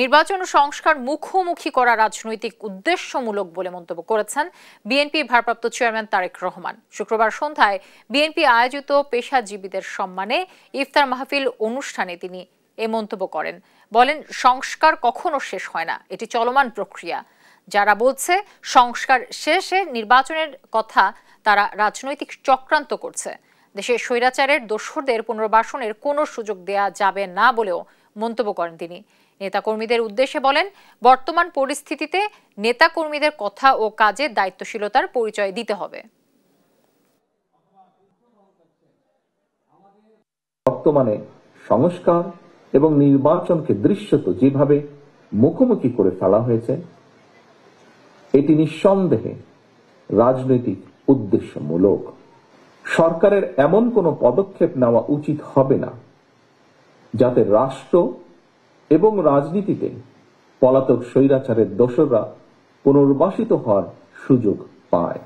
নির্বাচন ও সংস্কার মুখোমুখি করা রাজনৈতিক উদ্দেশ্যমূলক বলে মন্তব্য করেছেন বিএনপি ভারপ্রাপ্ত চেয়ারম্যান তারেক রহমান। শুক্রবার সন্ধ্যায় বিএনপি আয়োজিত পেশাজীবীদের সম্মানে ইফতার মাহফিল অনুষ্ঠানে তিনি এ মন্তব্য করেন। বলেন, সংস্কার কখনো শেষ হয় না, এটি চলমান প্রক্রিয়া। যারা বলছে সংস্কার শেষে নির্বাচনের কথা, তারা রাজনৈতিক চক্রান্ত করছে। দেশের স্বৈরাচারের দোসরদের পুনর্বাসনের কোনো সুযোগ দেয়া যাবে না বলেও মন্তব্য করেন তিনি। নেতাকর্মীদের উদ্দেশ্যে বলেন, বর্তমান পরিস্থিতিতে নেতাকর্মীদের কথা ও কাজে দায়িত্বশীলতার পরিচয় দিতে হবে। বর্তমানে সংস্কার এবং নির্বাচনকে দৃশ্যত যেভাবে মুখোমুখি করে ফেলা হয়েছে, এটি নিঃসন্দেহে রাজনৈতিক উদ্দেশ্যমূলক। সরকারের এমন কোনো পদক্ষেপ নেওয়া উচিত হবে না যাতে রাষ্ট্র এবং রাজনীতিতে পলাতক স্বৈরাচারের দোসররা পুনর্বাসিত হওয়ার সুযোগ পায়।